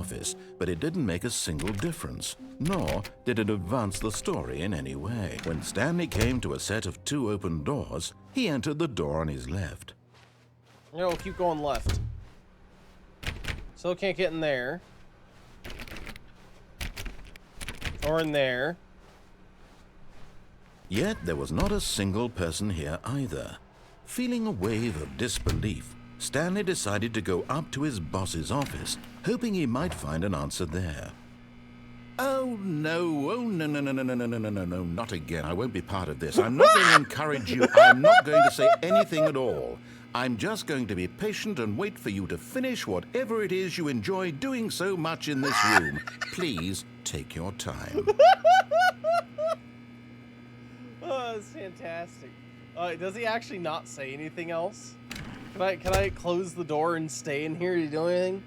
office, but it didn't make a single difference, nor did it advance the story in any way. When Stanley came to a set of 2 open doors, he entered the door on his left. No, keep going left. Still can't get in there. Or in there. Yet there was not a single person here either. Feeling a wave of disbelief, Stanley decided to go up to his boss's office, hoping he might find an answer there. Oh no, no, not again. I won't be part of this. I'm not going to encourage you. I'm not going to say anything at all. I'm just going to be patient and wait for you to finish whatever it is you enjoy doing so much in this room. Please take your time. Oh, that's fantastic. Does he actually not say anything else? Can I close the door and stay in here? Do you do anything?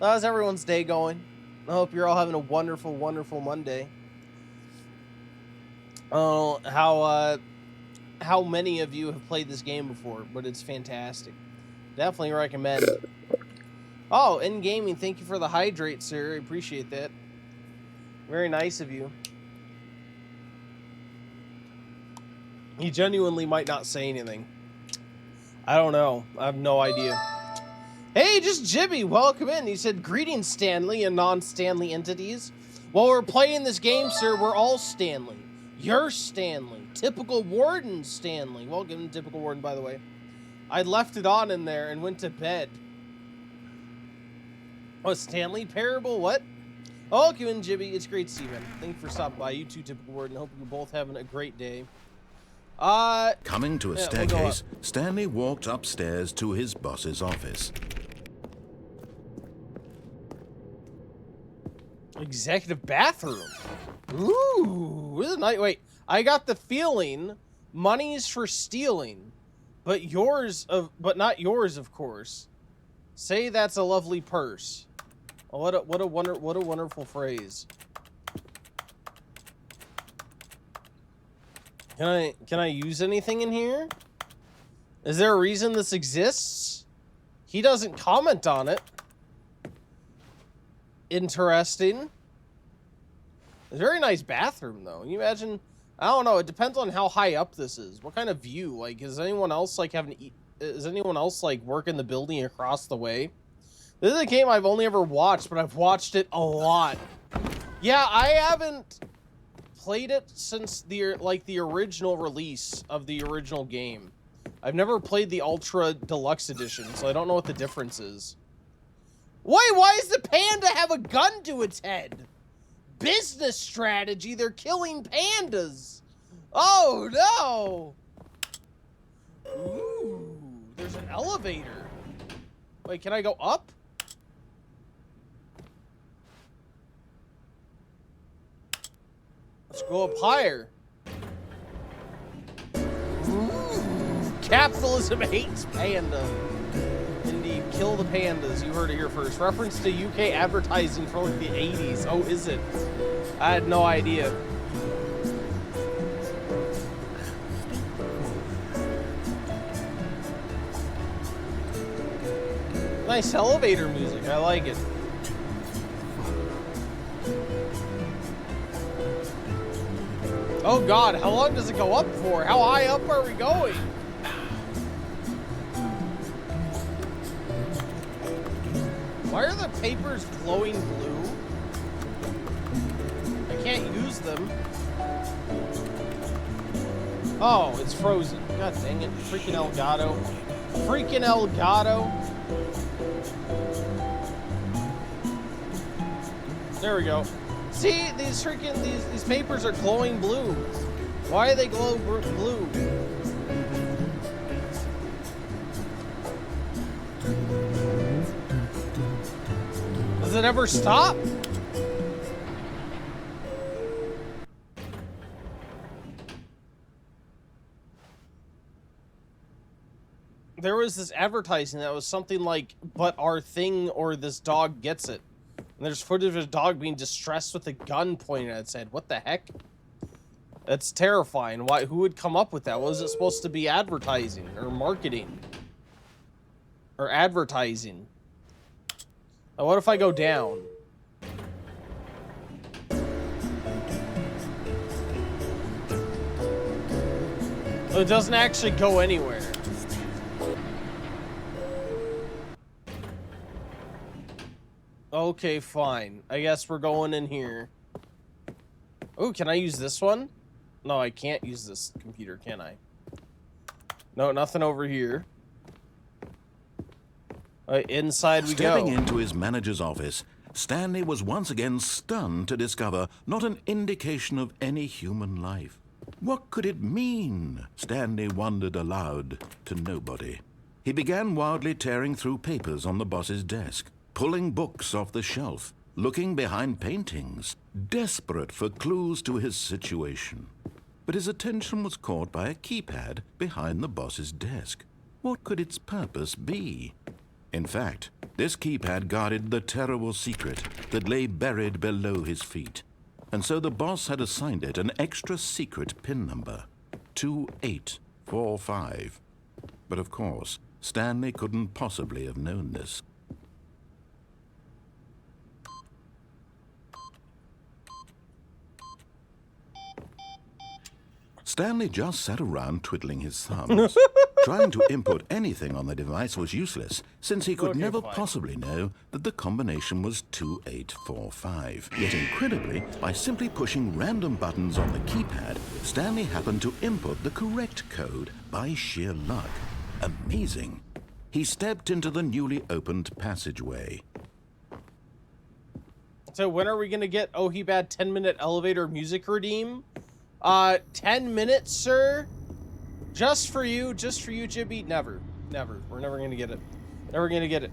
How's everyone's day going? I hope you're all having a wonderful, wonderful Monday. Oh, how many of you have played this game before? But it's fantastic. Definitely recommend. Oh, in gaming, thank you for the hydrate, sir. I appreciate that. Very nice of you. He genuinely might not say anything. I don't know. I have no idea. Hey, just Jibby, welcome in. He said, greetings, Stanley and non-Stanley entities. While we're playing this game, sir, we're all Stanley. You're Stanley. Typical Warden Stanley. Welcome, Typical Warden, by the way. I left it on in there and went to bed. Oh, Stanley Parable? What? Oh, welcome in, Jibby. It's great to see you, man. Thank you for stopping by. You too, Typical Warden. Hope you're both having a great day. Coming to a staircase, Stanley walked upstairs to his boss's office. Executive bathroom. Ooh, this is nice. Wait, I got the feeling money's for stealing, but not yours, of course. Say that's a lovely purse. Oh, what a wonderful phrase. Can I use anything in here? Is there a reason this exists? He doesn't comment on it. Interesting. It's a very nice bathroom, though. Can you imagine? I don't know. It depends on how high up this is. What kind of view? Like, is anyone else like working the building across the way? This is a game I've only ever watched, but I've watched it a lot. Yeah, I haven't played it since the original release of the original game. I've never played the Ultra Deluxe Edition, so I don't know what the difference is. Wait, why does the panda have a gun to its head? Business strategy, they're killing pandas. Oh no. Ooh, there's an elevator. Wait, can I go up? Let's go up higher. Ooh, capitalism hates panda. Indeed, kill the pandas. You heard it here first. Reference to UK advertising for like the 80s. Oh, is it? I had no idea. Nice elevator music. I like it. Oh God, how long does it go up for? How high up are we going? Why are the papers glowing blue? I can't use them. Oh, it's frozen. God dang it. Freaking Elgato. Freaking Elgato. There we go. See, these papers are glowing blue. Why are they glow blue? Does it ever stop? There was this advertising that was something like, but our thing or this dog gets it. And there's footage of a dog being distressed with a gun pointed at its head. What the heck? That's terrifying. Why? Who would come up with that? Was it supposed to be advertising or marketing? Or advertising? What if I go down? Oh, it doesn't actually go anywhere. Okay, fine. I guess we're going in here. Oh, can I use this one? No, I can't use this computer, can I? No, nothing over here. Inside we go. Stepping into his manager's office, Stanley was once again stunned to discover not an indication of any human life. What could it mean? Stanley wondered aloud to nobody. He began wildly tearing through papers on the boss's desk, pulling books off the shelf, looking behind paintings, desperate for clues to his situation. But his attention was caught by a keypad behind the boss's desk. What could its purpose be? In fact, this keypad guarded the terrible secret that lay buried below his feet. And so the boss had assigned it an extra secret PIN number, 2845. But of course, Stanley couldn't possibly have known this. Stanley just sat around twiddling his thumbs. Trying to input anything on the device was useless, since he could never possibly know that the combination was 2845. Yet incredibly, by simply pushing random buttons on the keypad, Stanley happened to input the correct code by sheer luck. Amazing. He stepped into the newly opened passageway. So when are we gonna get Ohibad 10-minute elevator music redeem? 10 minutes, sir? Just for you, Jibby? Never. Never. We're never gonna get it. Never gonna get it.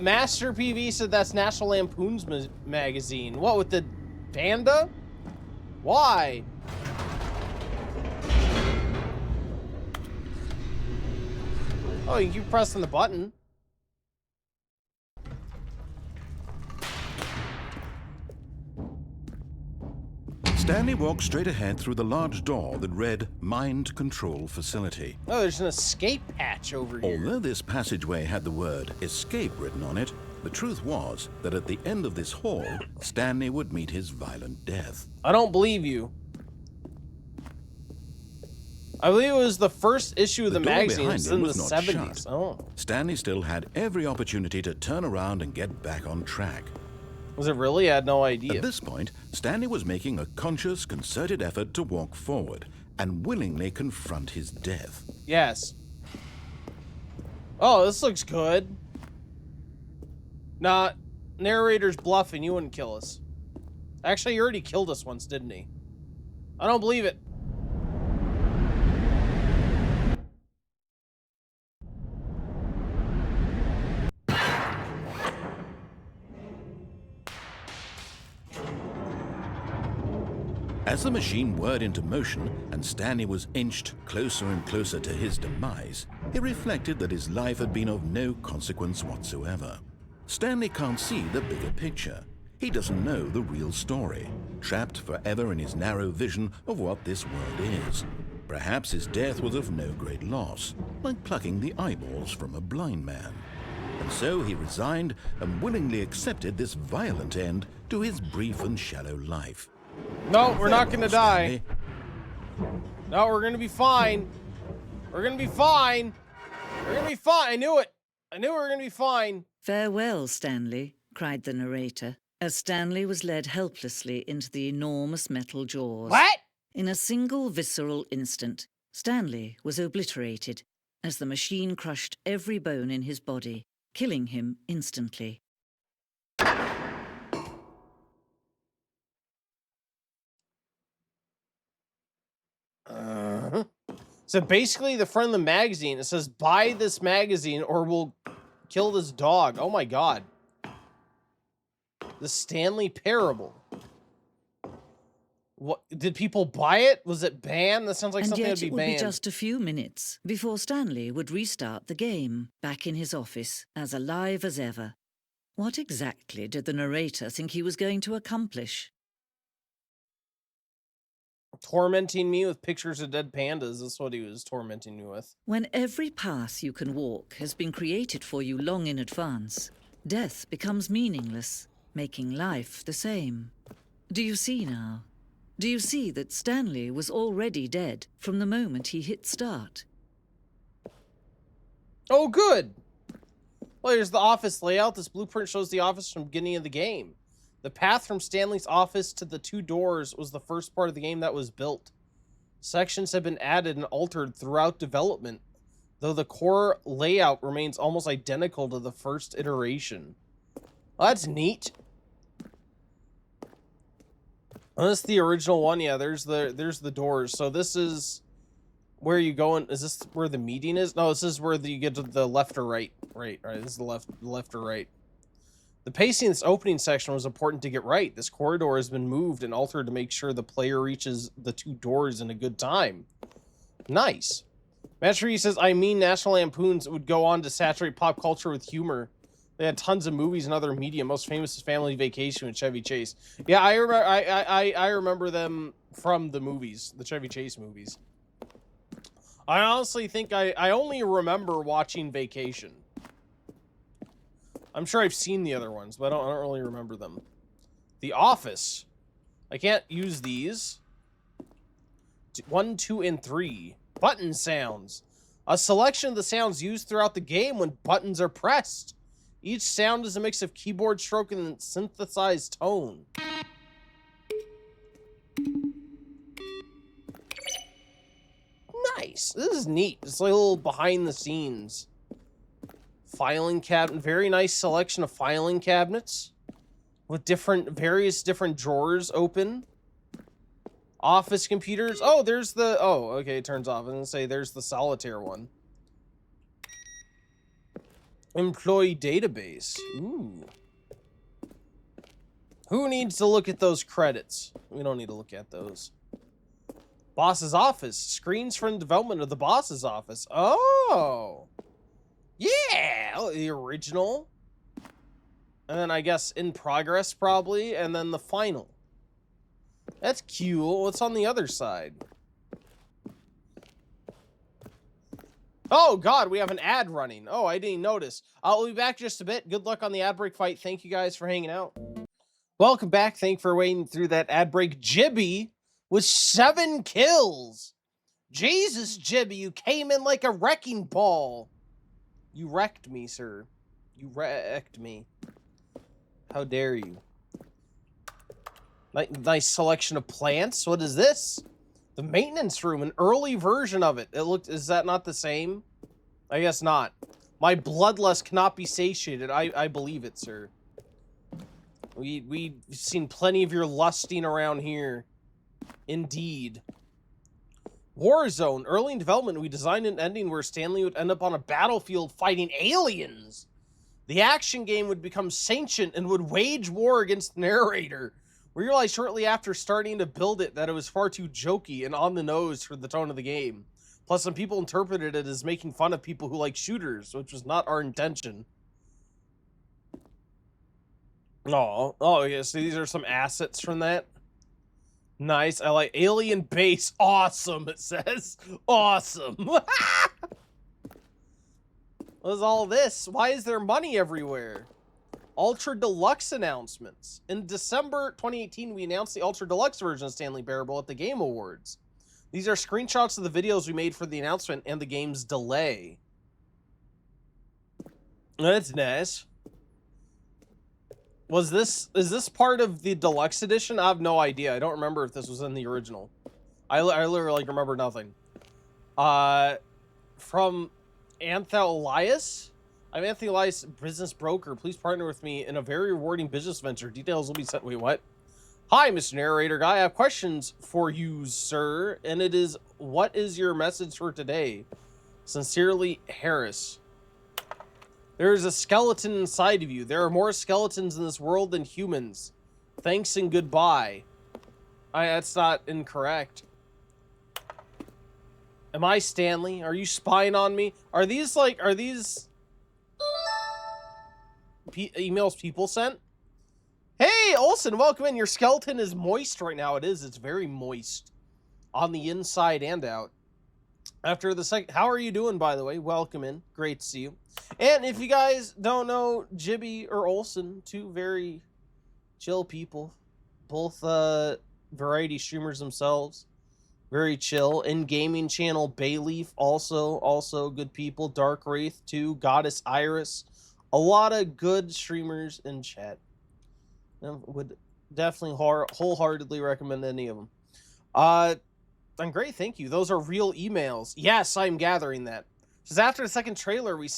Master PV said that's National Lampoon's magazine. What, with the Panda? Why? Oh, you keep pressing the button. Stanley walked straight ahead through the large door that read Mind Control Facility. Oh, there's an escape hatch over here. Although this passageway had the word escape written on it, the truth was that at the end of this hall, Stanley would meet his violent death. I don't believe you. I believe it was the first issue of the magazine. It was in the 70s. Oh. Stanley still had every opportunity to turn around and get back on track. Was it really? I had no idea. At this point, Stanley was making a conscious, concerted effort to walk forward and willingly confront his death. Yes. Oh, this looks good. Nah, narrator's bluffing. You wouldn't kill us. Actually, he already killed us once, didn't he? I don't believe it. As the machine whirred into motion and Stanley was inched closer and closer to his demise, he reflected that his life had been of no consequence whatsoever. Stanley can't see the bigger picture. He doesn't know the real story, trapped forever in his narrow vision of what this world is. Perhaps his death was of no great loss, like plucking the eyeballs from a blind man. And so he resigned and willingly accepted this violent end to his brief and shallow life. No, we're not gonna die. No, we're gonna be fine. We're gonna be fine. We're gonna be fine. I knew it. I knew we were gonna be fine. "Farewell, Stanley," cried the narrator, as Stanley was led helplessly into the enormous metal jaws. What? In a single visceral instant, Stanley was obliterated as the machine crushed every bone in his body, killing him instantly. So basically, the front of the magazine, it says, buy this magazine or we'll kill this dog. Oh my god. The Stanley Parable. What, did people buy it? Was it banned? That sounds like something that'd be banned. And yet it would be just a few minutes before Stanley would restart the game, back in his office, as alive as ever. What exactly did the narrator think he was going to accomplish? Tormenting me with pictures of dead pandas. That's what he was tormenting me with. When every path you can walk has been created for you long in advance, Death becomes meaningless, making life the same. Do you see now? Do you see that Stanley was already dead from the moment he hit start? Oh, good. Well, here's the office layout. This blueprint shows the office from the beginning of the game. The path from Stanley's office to the 2 doors was the first part of the game that was built. Sections have been added and altered throughout development, though the core layout remains almost identical to the first iteration. Well, that's neat. Oh, this is the original one. Yeah, there's the doors. So this is where you go in. Is this where the meeting is? No, this is where you get to the left or right. Right. This is the left or right. The pacing in this opening section was important to get right. This corridor has been moved and altered to make sure the player reaches the 2 doors in a good time. Nice. Matchery says, I mean, National Lampoons would go on to saturate pop culture with humor. They had tons of movies and other media. Most famous is Family Vacation with Chevy Chase. Yeah, I remember them from the movies, the Chevy Chase movies. I honestly think I only remember watching Vacation. I'm sure I've seen the other ones, but I don't really remember them. The Office. I can't use these. 1, 2, and 3. Button sounds. A selection of the sounds used throughout the game when buttons are pressed. Each sound is a mix of keyboard stroke and synthesized tone. Nice. This is neat. It's like a little behind the scenes. Filing cabinet. Very nice selection of filing cabinets with various different drawers open. Office computers. Oh, there's the... Oh, okay, it turns off. I was gonna say there's the solitaire one. Employee database. Ooh. Who needs to look at those credits? We don't need to look at those. Boss's office. Screens from development of the boss's office. Oh. Yeah. Oh, the original. And then I guess in progress probably. And then the final. That's cute. What's on the other side? Oh, God, we have an ad running. Oh, I didn't notice. I'll be back just a bit. Good luck on the ad break fight. Thank you guys for hanging out. Welcome back. Thank you for waiting through that ad break. Jibby with 7 kills. Jesus, Jibby, you came in like a wrecking ball. You wrecked me, sir. You wrecked me. How dare you? Nice selection of plants. What is this? The maintenance room, an early version of it. Is that not the same? I guess not. My bloodlust cannot be satiated. I believe it, sir. We've seen plenty of your lusting around here. Indeed. Warzone. Early in development, we designed an ending where Stanley would end up on a battlefield fighting aliens. The action game would become sentient and would wage war against the narrator. We realized shortly after starting to build it that it was far too jokey and on the nose for the tone of the game. Plus, some people interpreted it as making fun of people who like shooters, which was not our intention. Oh, yeah, so these are some assets from that. Nice. I like Alien Base. Awesome, it says. Awesome. What is all this? Why is there money everywhere? Ultra Deluxe announcements. In December 2018, we announced the Ultra Deluxe version of Stanley Parable at the Game Awards. These are screenshots of the videos we made for the announcement and the game's delay. That's nice. Is this part of the Deluxe edition? I have no idea. I don't remember if this was in the original. I literally remember nothing. From Anthony Elias? I'm Anthony Elias, business broker. Please partner with me in a very rewarding business venture. Details will be sent. Wait, what? Hi, Mr. Narrator Guy. I have questions for you, sir. And it is, what is your message for today? Sincerely, Harris. There is a skeleton inside of you. There are more skeletons in this world than humans. Thanks and goodbye. That's not incorrect. Am I Stanley? Are you spying on me? Are these emails people sent? Hey, Olsen, welcome in. Your skeleton is moist right now. It is. It's very moist on the inside and out. After the second, how are you doing, by the way? Welcome in. Great to see you. And if you guys don't know Jibby or Olsen, two very chill people, both variety streamers themselves, very chill. In gaming channel Bayleaf, also good people. Dark Wraith too, Goddess Iris, a lot of good streamers in chat. Would definitely wholeheartedly recommend any of them. I'm great, thank you. Those are real emails. Yes, I'm gathering that. Because after the second trailer, we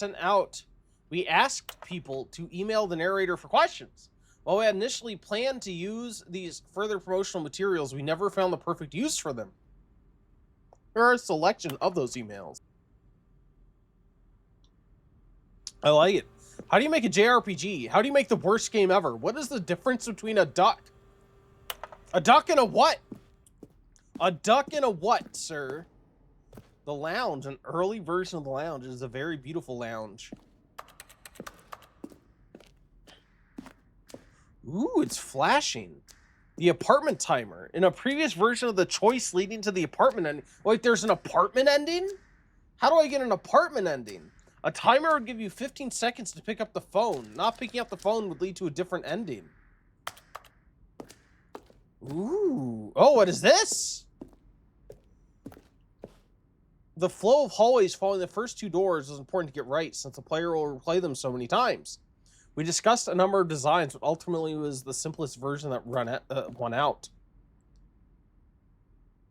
asked people to email the narrator for questions. While we had initially planned to use these further promotional materials, we never found the perfect use for them. Here are a selection of those emails. I like it. How do you make a JRPG? How do you make the worst game ever? What is the difference between a duck? A duck and a what? A duck and a what, sir? The lounge, an early version of the lounge, is a very beautiful lounge. Ooh, it's flashing. The apartment timer. In a previous version of the choice leading to the apartment ending. Wait, there's an apartment ending? How do I get an apartment ending? A timer would give you 15 seconds to pick up the phone. Not picking up the phone would lead to a different ending. Ooh. Oh, what is this? The flow of hallways following the first two doors is important to get right, since the player will replay them so many times. We discussed a number of designs, but ultimately was the simplest version that won out.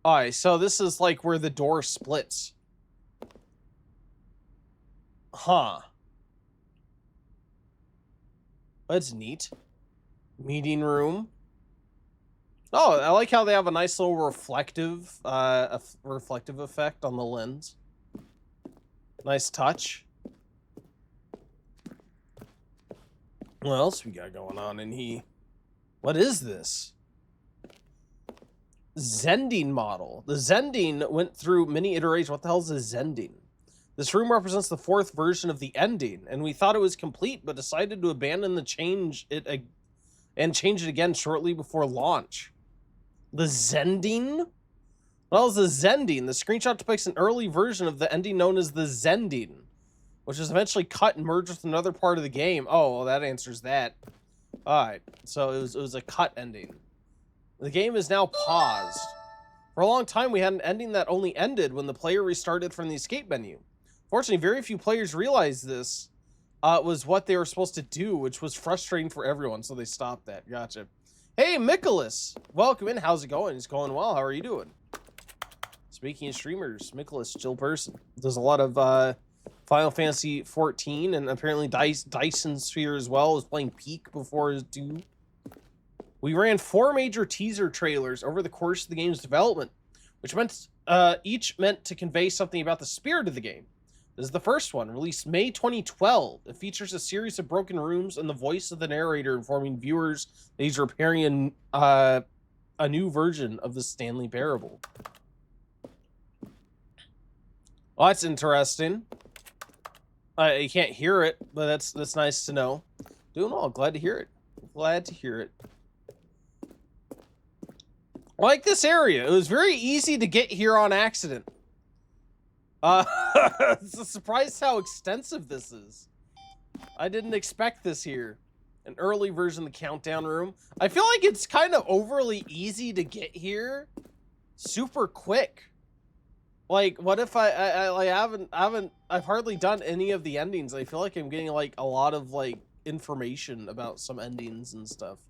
Alright, so this is like where the door splits. Huh. That's neat. Meeting room. Oh, I like how they have a nice little reflective effect on the lens. Nice touch. What else we got going on in here? What is this? Zending model. The Zending went through many iterations. What the hell is a Zending? This room represents the fourth version of the ending, and we thought it was complete, but decided to abandon the change it again shortly before launch. The Zending? Well, the Zending. The screenshot depicts an early version of the ending known as the Zending, which was eventually cut and merged with another part of the game. Oh, well, that answers that. Alright, so it was a cut ending. The game is now paused. For a long time, we had an ending that only ended when the player restarted from the escape menu. Fortunately, very few players realized this was what they were supposed to do, which was frustrating for everyone, so they stopped that. Gotcha. Hey, Nicholas! Welcome in. How's it going? It's going well. How are you doing? Speaking of streamers, Nicholas, chill person. Does a lot of Final Fantasy 14, and apparently Dyson Sphere as well. Was playing Peak before his due. We ran 4 major teaser trailers over the course of the game's development, which meant each meant to convey something about the spirit of the game. This is the first one, released May 2012. It features a series of broken rooms and the voice of the narrator informing viewers that he's repairing a new version of the Stanley Parable. Well, that's interesting. You can't hear it, but that's nice to know. Doing well. Glad to hear it. Glad to hear it. I like this area. It was very easy to get here on accident. It's a surprise how extensive this is. I didn't expect this here. An early version of the countdown room. I feel like it's kind of overly easy to get here. Super quick. Like, what if I've hardly done any of the endings. I feel like I'm getting like a lot of like information about some endings and stuff.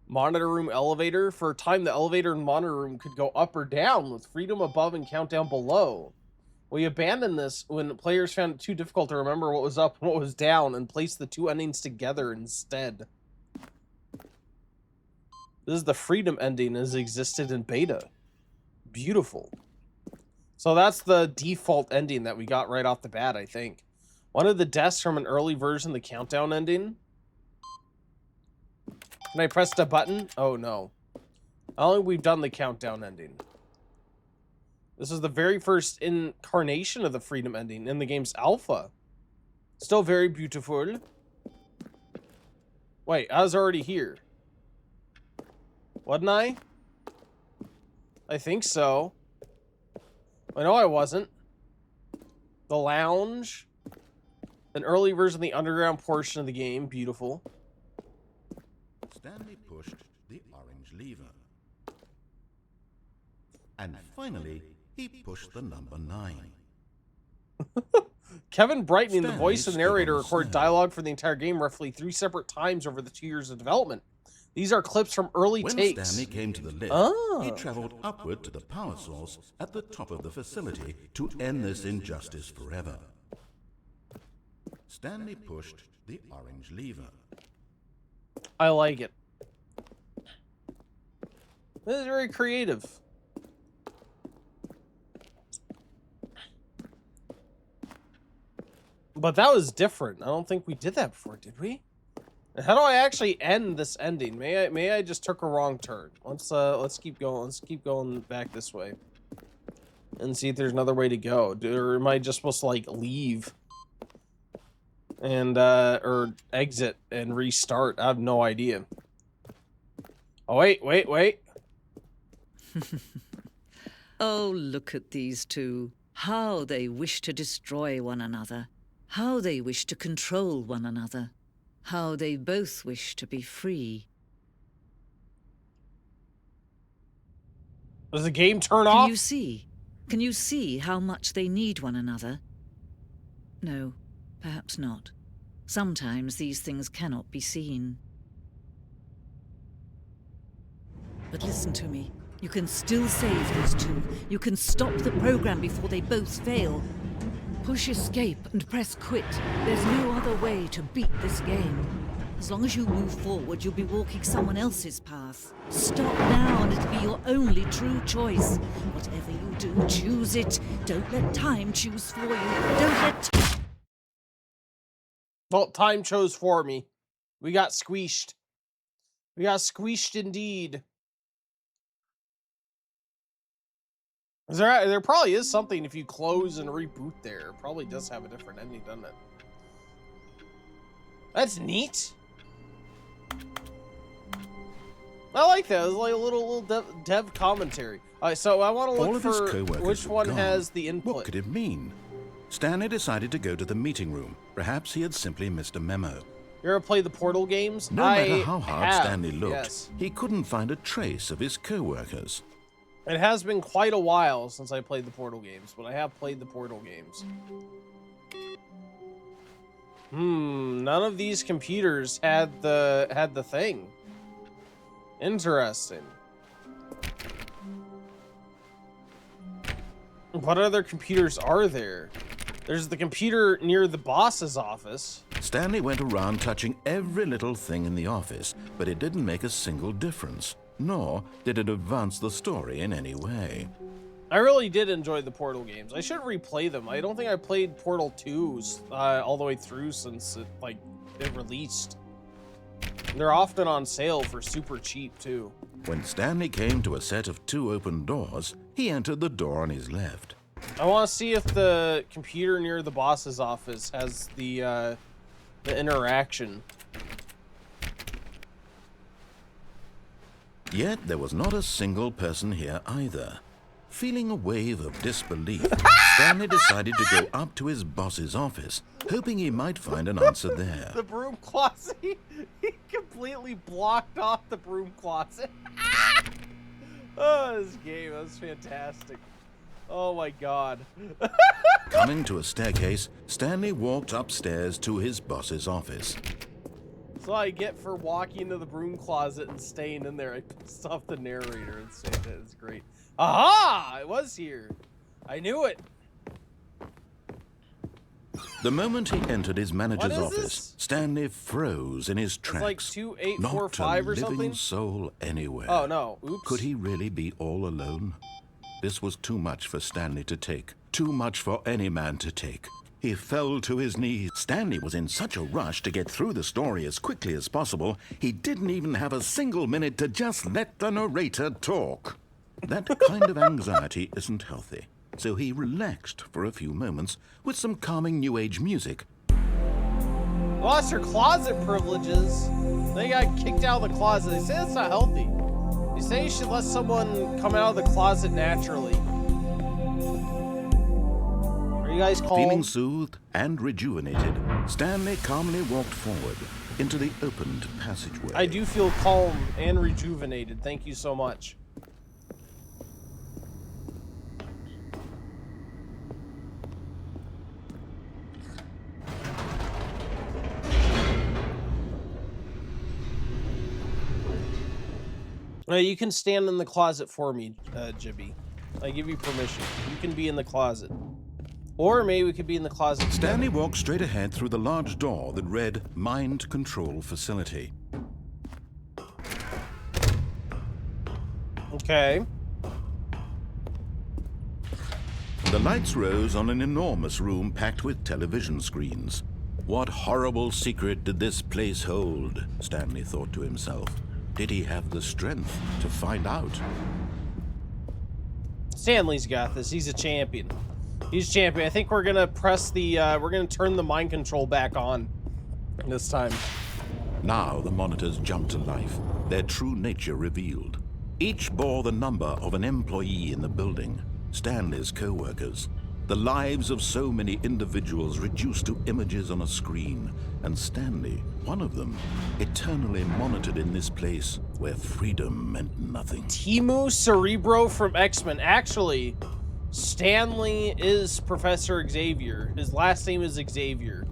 Monitor room elevator. For a time, the elevator and monitor room could go up or down with freedom above and countdown below. We abandoned this when players found it too difficult to remember what was up and what was down and placed the two endings together instead. This is the freedom ending as existed in beta. Beautiful. So that's the default ending that we got right off the bat, I think. One of the deaths from an early version of the countdown ending. Can I press the button? Oh, no. I don't think we've done the countdown ending. This is the very first incarnation of the freedom ending in the game's alpha. Still very beautiful. Wait, I was already here. Wasn't I? I think so. I know I wasn't. The lounge. An early version of the underground portion of the game. Beautiful. Stanley pushed the orange lever. And finally, he pushed the number 9. Kevin Brightening, the Stanley voice of the narrator, stood on recorded Stanley. dialogue for the entire game roughly 3 separate times over the 2 years of development. These are clips from early When takes. Stanley came to the lift, Oh. he traveled upward to the power source at the top of the facility to end this injustice forever. Stanley pushed the orange lever. I like it. This is very creative. But that was different. I don't think we did that before, did we? And how do I actually end this ending? May I just took a wrong turn. Let's keep going. Let's keep going back this way. And see if there's another way to go. Or am I just supposed to like leave? And or exit and restart? I have no idea. Oh wait. Oh, look at these two. How they wish to destroy one another. How they wish to control one another. How they both wish to be free. Does the game turn Can off? you see? Can you see how much they need one another? No, perhaps not. Sometimes these things cannot be seen. But listen to me. You can still save these two. You can stop the program before they both fail. Push escape and press quit. There's no other way to beat this game. As long as you move forward, you'll be walking someone else's path. Stop now and it'll be your only true choice. Whatever you do, choose it. Don't let time choose for you. Don't let... Well, time chose for me. We got squeezed. We got squeezed indeed. There probably is something if you close and reboot there. It probably does have a different ending, doesn't it? That's neat. I like that. It's like a little dev commentary. All right, so I want to All look of his for co-workers which had one gone. has the input. What could it mean? Stanley decided to go to the meeting room. Perhaps he had simply missed a memo. You ever played the Portal games? No matter how hard have, Stanley looked, yes. he couldn't find a trace of his co-workers. It has been quite a while since I played the Portal games, but I have played the Portal games. None of these computers had the thing. Interesting. What other computers are there? There's the computer near the boss's office. Stanley went around touching every little thing in the office, but it didn't make a single difference, nor did it advance the story in any way. I really did enjoy the Portal games. I should replay them. I don't think I played Portal 2 all the way through since it released. They're often on sale for super cheap too. When Stanley came to a set of 2 open doors, he entered the door on his left. I want to see if the computer near the boss's office has the interaction. Yet there was not a single person here either. Feeling a wave of disbelief, Stanley decided to go up to his boss's office, hoping he might find an answer there. The broom closet. He completely blocked off the broom closet. Oh, this game, that's fantastic. Oh my god. Coming to a staircase, Stanley walked upstairs to his boss's office. So I get for walking into the broom closet and staying in there. I pissed off the narrator and saying that it's great. Aha! It was here. I knew it. The moment he entered his manager's What is office, this? Stanley froze in his tracks. like 2845 Not a or living something? soul anywhere. Oh no. Oops. Could he really be all alone? This was too much for Stanley to take. Too much for any man to take. He fell to his knees. Stanley was in such a rush to get through the story as quickly as possible, he didn't even have a single minute to just let the narrator talk. That kind of anxiety isn't healthy, so he relaxed for a few moments with some calming New Age music. Lost her closet privileges. They got kicked out of the closet. They say that's not healthy. They say you should let someone come out of the closet naturally. You guys calm? Feeling soothed and rejuvenated, Stanley calmly walked forward into the opened passageway. I do feel calm and rejuvenated. Thank you so much. You can stand in the closet for me, Jibby. I give you permission. You can be in the closet. Or maybe we could be in the closet. Stanley walked straight ahead through the large door that read Mind Control Facility. Okay. The lights rose on an enormous room packed with television screens. What horrible secret did this place hold? Stanley thought to himself. Did he have the strength to find out? Stanley's got this. He's a champion. He's champion. I think we're gonna press the, we're gonna turn the mind control back on this time. Now the monitors jumped to life, their true nature revealed. Each bore the number of an employee in the building, Stanley's co-workers. The lives of so many individuals reduced to images on a screen, and Stanley, one of them, eternally monitored in this place where freedom meant nothing. Timu Cerebro from X-Men. Actually, Stanley is Professor Xavier. His last name is Xavier.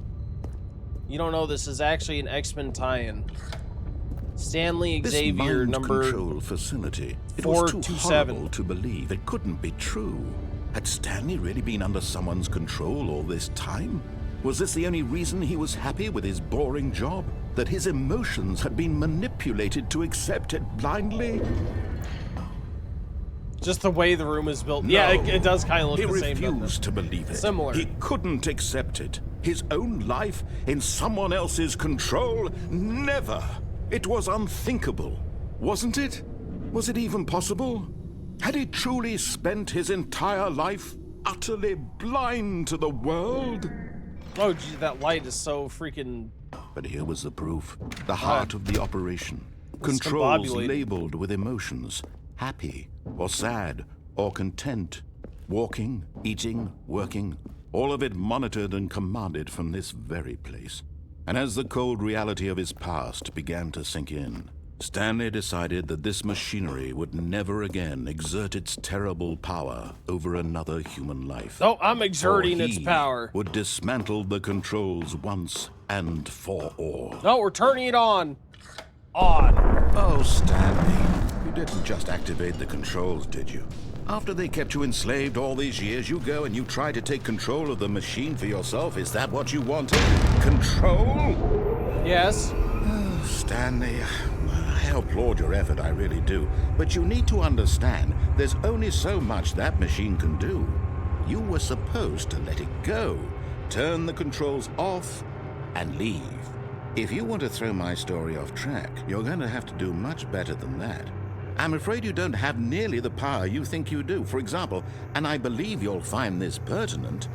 You don't know this is actually an X-Men tie-in. Stanley Xavier, this mind number control facility. It was too 427. horrible to believe. It couldn't be true. Had Stanley really been under someone's control all this time? Was this the only reason he was happy with his boring job? That his emotions had been manipulated to accept it blindly? Just the way the room is built. No. Yeah, it does kind of look the same. He refused to believe it. Similar. He couldn't accept it. His own life in someone else's control? Never. It was unthinkable. Wasn't it? Was it even possible? Had he truly spent his entire life utterly blind to the world? Oh, gee, that light is so freaking... But here was the proof. The heart of the operation. It's Controls discombobulated. labeled with emotions. Happy, or sad, or content. Walking, eating, working. All of it monitored and commanded from this very place. And as the cold reality of his past began to sink in, Stanley decided that this machinery would never again exert its terrible power over another human life. Oh, I'm exerting For its he power. would dismantle the controls once and for all. No, we're turning it on. On. Oh, Stanley, you didn't just activate the controls, did you? After they kept you enslaved all these years, you go and you try to take control of the machine for yourself. Is that what you wanted? Control? Yes. Oh, Stanley, I applaud your effort, I really do. But you need to understand, there's only so much that machine can do. You were supposed to let it go, turn the controls off, and leave. If you want to throw my story off track, you're going to have to do much better than that. I'm afraid you don't have nearly the power you think you do. For example, and I believe you'll find this pertinent,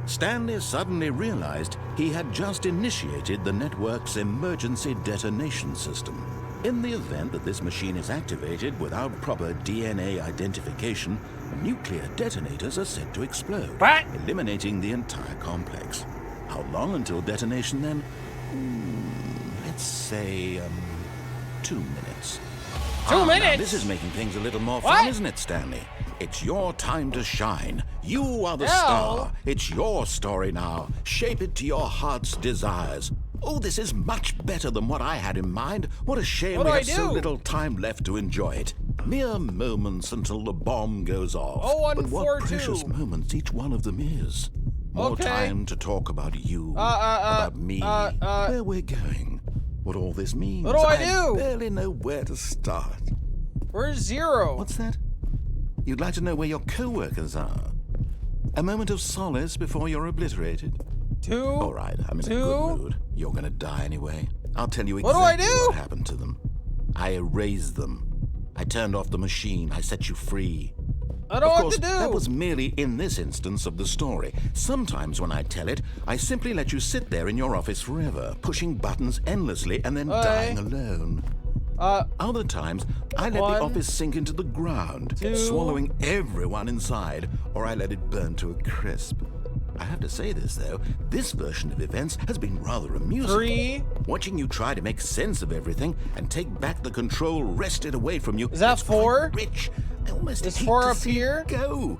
Stanley suddenly realized he had just initiated the network's emergency detonation system. In the event that this machine is activated without proper DNA identification, nuclear detonators are set to explode, What? eliminating the entire complex. How long until detonation then? Let's say, 2 minutes. 2 Now, minutes? this is making things a little more What? fun, isn't it, Stanley? It's your time to shine. You are the No. star. It's your story now. Shape it to your heart's desires. Oh, this is much better than what I had in mind. What a shame What we do I have so do? little time left to enjoy it. Mere moments until the bomb goes off. Oh, but what 142. precious moments each one of them is. More Okay. time to talk about you, about me, where we're going, what all this means. What do I do? barely know where to start. Where's Zero? What's that? You'd like to know where your co-workers are? A moment of solace before you're obliterated? 2? All right, I'm in a Two? good mood. You're gonna die anyway. I'll tell you What do I exactly do? what happened to them. I erased them. I turned off the machine. I set you free. I don't know Of what course, to do. that was merely in this instance of the story. Sometimes when I tell it, I simply let you sit there in your office forever, pushing buttons endlessly and then dying alone. Other times, I let One, the office sink into the ground, two. swallowing everyone inside, or I let it burn to a crisp. I have to say this, though. This version of events has been rather amusing. 3. Watching you try to make sense of everything and take back the control wrested away from you. Is that 4? Rich. I almost Is hate 4 to up see here? it go.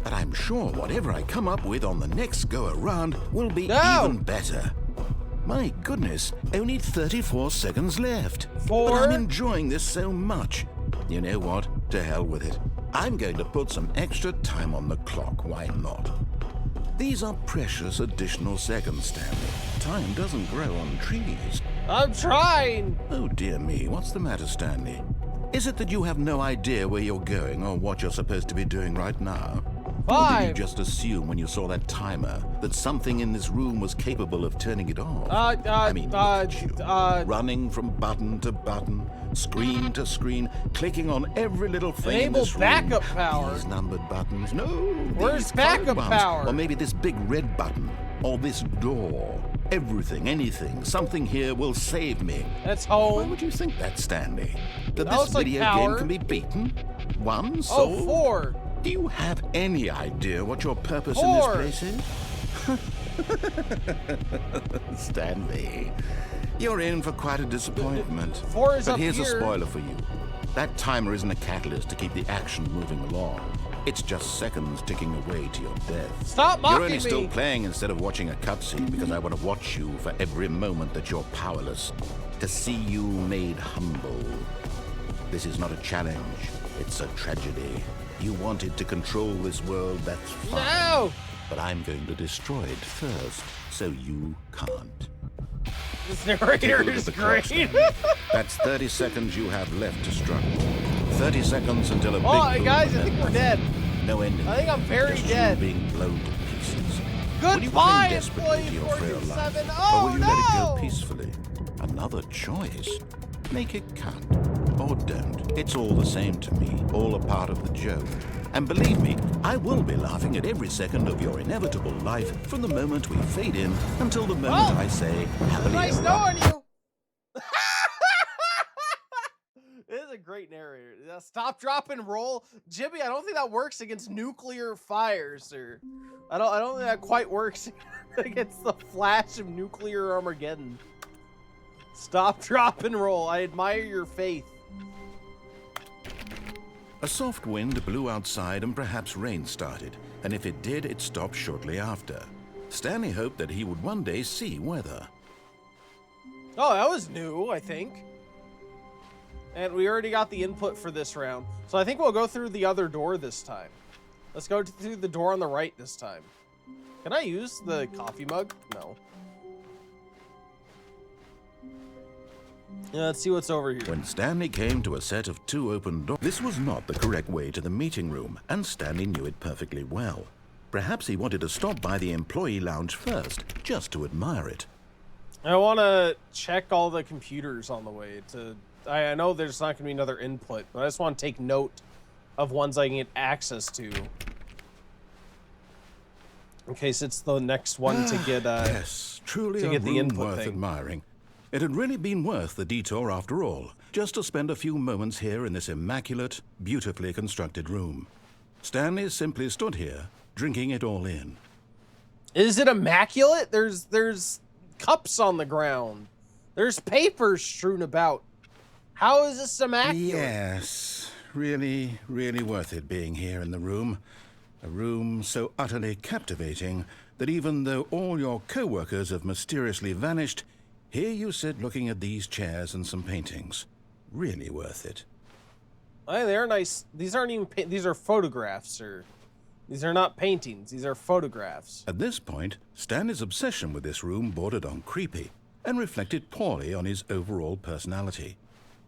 But I'm sure whatever I come up with on the next go around will be even better. My goodness, only 34 seconds left. 4. But I'm enjoying this so much. You know what? To hell with it. I'm going to put some extra time on the clock. Why not? These are precious additional seconds, Stanley. Time doesn't grow on trees. I'm trying. Oh dear me, what's the matter, Stanley? Is it that you have no idea where you're going or what you're supposed to be doing right now? Or did you 5. just assume when you saw that timer that something in this room was capable of turning it off? I mean, look at you. Running from button to button, screen to screen, clicking on every little thing in Enable this room. backup power. These numbered buttons. No, Where's these colored backup ones. power? Or maybe this big red button. Or this door. Everything, anything, something here will save me. That's Why home. would you think that, Stanley? That That this looks like video power. game can be beaten? One Oh, soul? 4. Do you have any idea what your purpose 4. in this place is? Stanley, you're in for quite a disappointment. 4 is but up here's a here. spoiler for you. That timer isn't a catalyst to keep the action moving along. It's just seconds ticking away to your death. Stop mocking You're only still me. playing instead of watching a cutscene because I want to watch you for every moment that you're powerless. To see you made humble. This is not a challenge. It's a tragedy. You wanted to control this world, that's fine. No. But I'm going to destroy it first, so you can't. This Take a narrator look is at the clock, great. Stanley. That's 30 seconds you have left to struggle. 30 seconds until a big Oh, boom guys, I and think then we're dead. no ending. I think I'm very Just dead. You being blown to pieces. Will you Goodbye, cling desperately to employee your frail life, 427. or Oh, will you let it no. go peacefully? Another choice. Make it count, or don't. It's all the same to me, all a part of the joke. And believe me, I will be laughing at every second of your inevitable life from the moment we fade in until the moment Well, I say happily Nice ever knowing after. you. This is a great narrator. Stop, drop, and roll, Jimmy. I don't think that works against nuclear fire, sir. I don't think that quite works against the flash of nuclear Armageddon. Stop, drop, and roll. I admire your faith. A soft wind blew outside and perhaps rain started, and if it did, it stopped shortly after. Stanley hoped that he would one day see weather. Oh, that was new, I think. And we already got the input for this round. So I think we'll go through the other door this time. Let's go through the door on the right this time. Can I use the coffee mug? No. Yeah, let's see what's over here. When Stanley came to a set of 2 open doors, this was not the correct way to the meeting room, and Stanley knew it perfectly well. Perhaps he wanted to stop by the employee lounge first, just to admire it. I want to check all the computers on the way to... I know there's not going to be another input, but I just want to take note of ones I can get access to. In case it's the next one to get... Yes, truly to a get the room input worth thing. admiring. It had really been worth the detour after all, just to spend a few moments here in this immaculate, beautifully constructed room. Stanley simply stood here, drinking it all in. Is it immaculate? There's cups on the ground. There's papers strewn about. How is this immaculate? Yes, really, really worth it being here in the room. A room so utterly captivating that even though all your co-workers have mysteriously vanished, here you sit looking at these chairs and some paintings. Really worth it. Hey, they're nice. These aren't even these are photographs, sir. These are not paintings. These are photographs. At this point, Stanley's obsession with this room bordered on creepy and reflected poorly on his overall personality.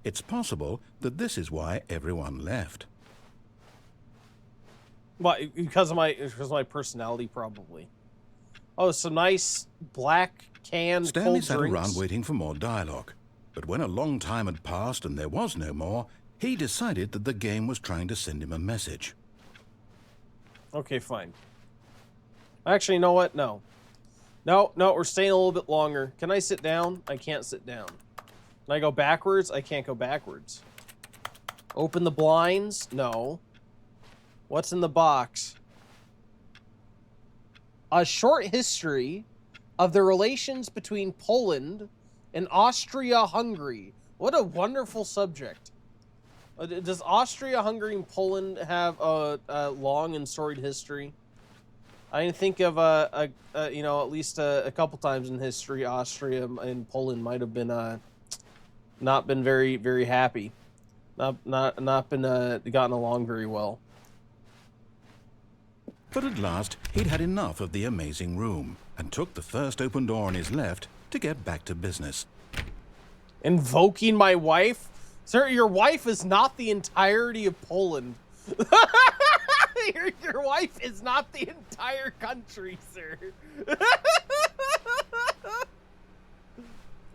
It's possible that this is why everyone left. What? Because of my personality, probably. Oh, some nice black canned Stanley cold sat drinks. around waiting for more dialogue. But when a long time had passed and there was no more, he decided that the game was trying to send him a message. Okay, fine. Actually, you know what? No. No, we're staying a little bit longer. Can I sit down? I can't sit down. Can I go backwards? I can't go backwards. Open the blinds? No. What's in the box? A short history of the relations between Poland and Austria-Hungary. What a wonderful subject. Does Austria-Hungary and Poland have a long and storied history? I think of you know, at least a couple times in history, Austria and Poland might have been not been very, very happy, not been gotten along very well. But at last, he'd had enough of the amazing room and took the first open door on his left to get back to business. Invoking my wife? Sir, your wife is not the entirety of Poland. Your wife is not the entire country, sir.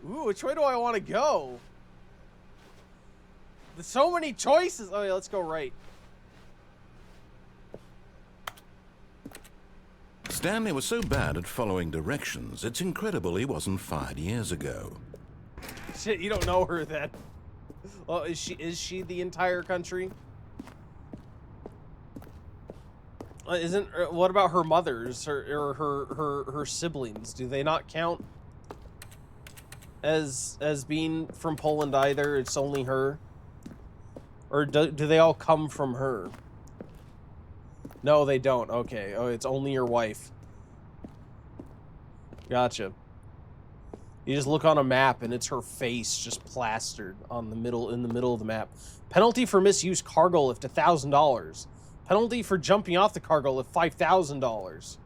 Ooh, which way do I want to go? There's so many choices. Oh yeah, let's go right. Stanley was so bad at following directions, it's incredible he wasn't fired years ago. Shit, you don't know her then. Well, is she the entire country? What about her mothers or her siblings? Do they not count as being from Poland either? It's only her, or do they all come from her? No, they don't. Okay. Oh, it's only your wife. Gotcha. You just look on a map and it's her face just plastered on in the middle of the map. Penalty for misuse cargo lift $1,000. Penalty for jumping off the cargo lift $5,000.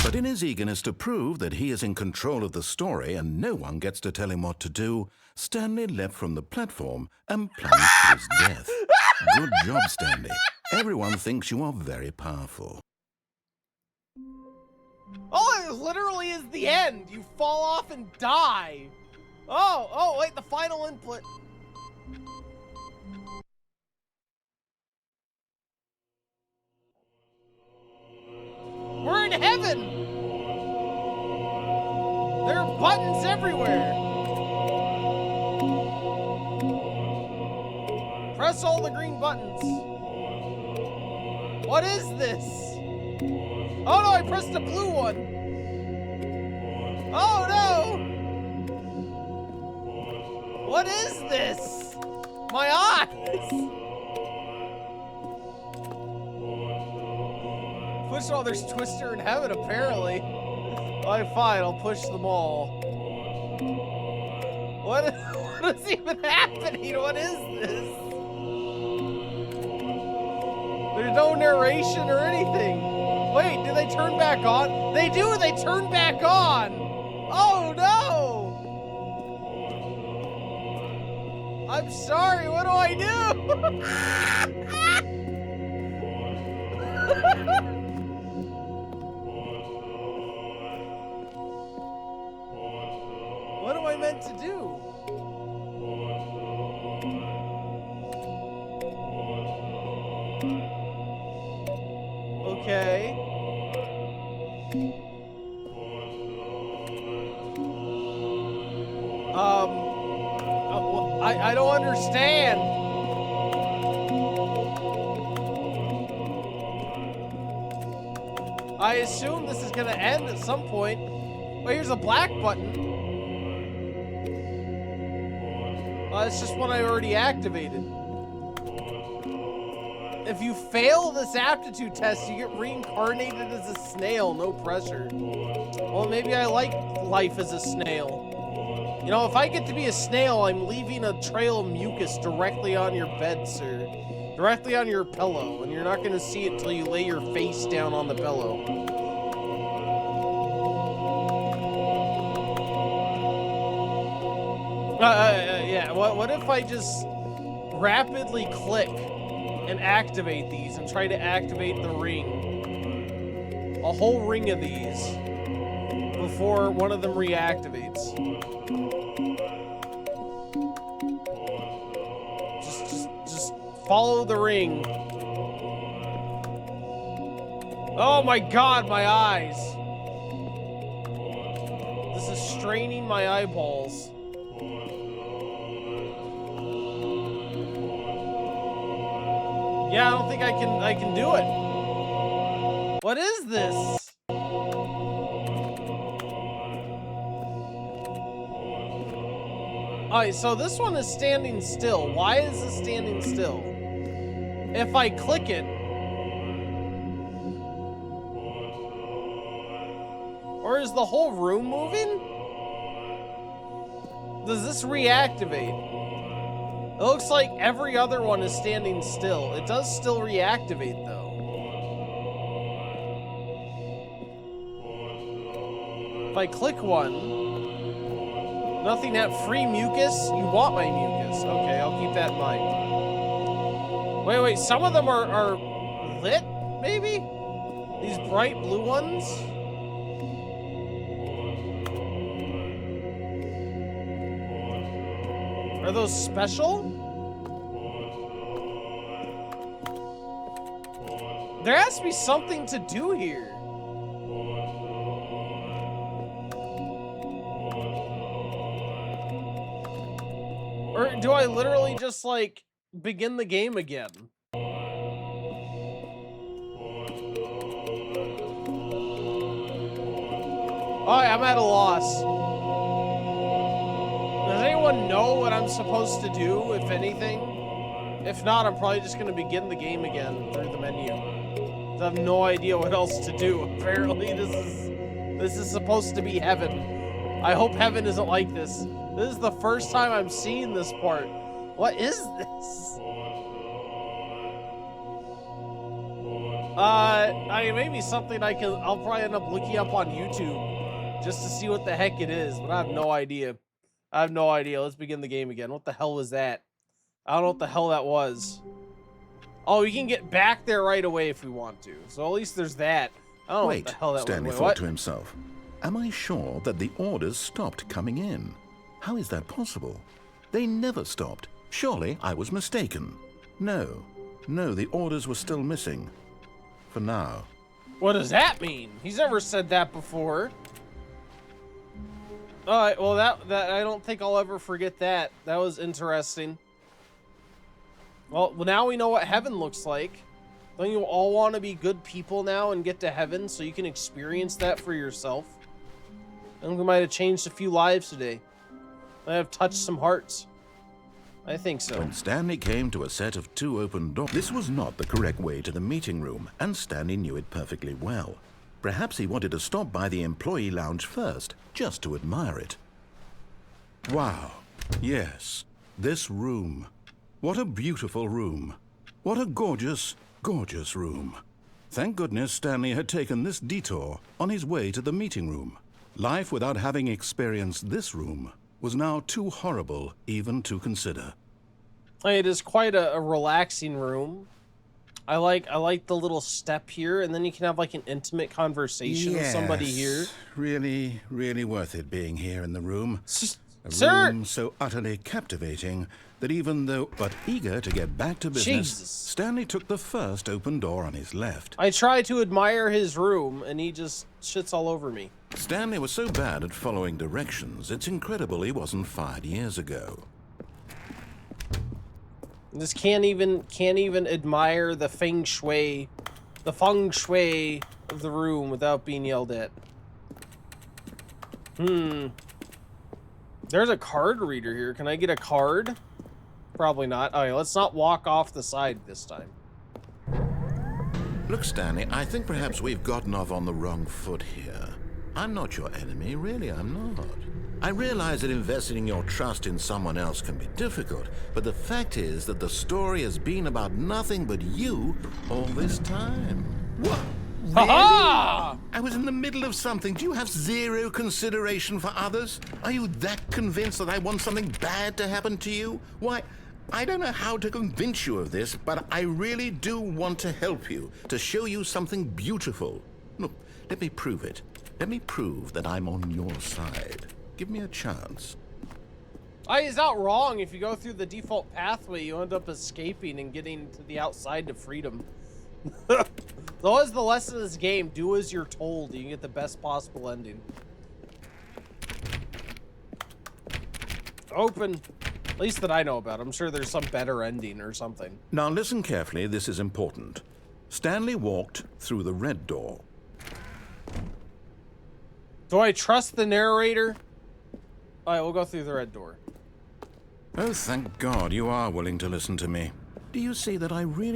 But in his eagerness to prove that he is in control of the story and no one gets to tell him what to do, Stanley leapt from the platform and plunged to his death. Good job, Stanley. Everyone thinks you are very powerful. Oh, it literally is the end. You fall off and die. Oh, wait, the final input. We're in heaven. There are buttons everywhere. Press all the green buttons. What is this? Oh no, I pressed the blue one. Oh no! What is this? My eyes! Push all, there's Twister in heaven apparently. Alright, fine, I'll push them all. What is even happening? What is this? There's no narration or anything. Wait, do they turn back on? They do, they turn back on! Oh no! I'm sorry, what do I do? What am I meant to do? Okay. I don't understand. I assume this is gonna end at some point. Oh, here's a black button. It's just one I already activated. If you fail this aptitude test, you get reincarnated as a snail, no pressure. Well, maybe I like life as a snail. You know, if I get to be a snail, I'm leaving a trail of mucus directly on your bed, sir. Directly on your pillow, and you're not going to see it till you lay your face down on the pillow. Yeah, what if I just rapidly click and activate these and try to activate the ring? A whole ring of these before one of them reactivates. Just follow the ring. Oh my god, my eyes. This is straining my eyeballs. Yeah, I don't think I can do it. What is this? Alright, so this one is standing still. Why is this standing still? If I click it... Or is the whole room moving? Does this reactivate? It looks like every other one is standing still. It does still reactivate, though. If I click one... Nothing at free mucus? You want my mucus. Okay, I'll keep that in mind. Wait, some of them are lit, maybe? These bright blue ones? Are those special? There has to be something to do here. Or do I literally just, like, begin the game again? Alright, I'm at a loss. Does anyone know what I'm supposed to do, if anything? If not, I'm probably just gonna begin the game again through the menu. I have no idea what else to do. Apparently, this is supposed to be heaven. I hope heaven isn't like this. This is the first time I'm seeing this part. What is this? Maybe something I'll probably end up looking up on YouTube just to see what the heck it is, but I have no idea. I have no idea. Let's begin the game again. What the hell was that? I don't know what the hell that was. Oh, we can get back there right away if we want to. So at least there's that. I don't know what the hell that was. Stanley thought to himself. Am I sure that the orders stopped coming in? How is that possible? They never stopped. Surely I was mistaken. No, the orders were still missing. For now. What does that mean? He's never said that before. Alright, well that I don't think I'll ever forget that. That was interesting. Well, now we know what heaven looks like. Don't you all want to be good people now and get to heaven so you can experience that for yourself? I think we might have changed a few lives today. I have touched some hearts. I think so. When Stanley came to a set of 2 open doors, this was not the correct way to the meeting room, and Stanley knew it perfectly well. Perhaps he wanted to stop by the employee lounge first, just to admire it. Wow. Yes, this room. What a beautiful room. What a gorgeous, gorgeous room. Thank goodness Stanley had taken this detour on his way to the meeting room. Life without having experienced this room was now too horrible even to consider. It is quite a relaxing room. I like the little step here, and then you can have like an intimate conversation with somebody here. Really, really worth it being here in the room. Sir! Room so utterly captivating that even though but eager to get back to business, Jesus. Stanley took the first open door on his left. I try to admire his room, and he just shits all over me. Stanley was so bad at following directions, it's incredible he wasn't fired years ago. Just can't even admire the feng shui of the room without being yelled at. There's a card reader here. Can I get a card? Probably not. Okay, let's not walk off the side this time. Look, Stanley, I think perhaps we've gotten off on the wrong foot here. I'm not your enemy, really, I'm not. I realize that investing your trust in someone else can be difficult, but the fact is that the story has been about nothing but you all this time. What? Really? Ha-ha! I was in the middle of something. Do you have zero consideration for others? Are you that convinced that I want something bad to happen to you? Why, I don't know how to convince you of this, but I really do want to help you, to show you something beautiful. Look, let me prove it. Let me prove that I'm on your side. Give me a chance. He's not wrong. If you go through the default pathway, you end up escaping and getting to the outside to freedom. So as the lesson of this game, do as you're told. You can get the best possible ending. Open. At least that I know about. I'm sure there's some better ending or something. Now listen carefully, this is important. Stanley walked through the red door. Do I trust the narrator? Alright, we'll go through the red door. Oh, thank God you are willing to listen to me. Do you see that I really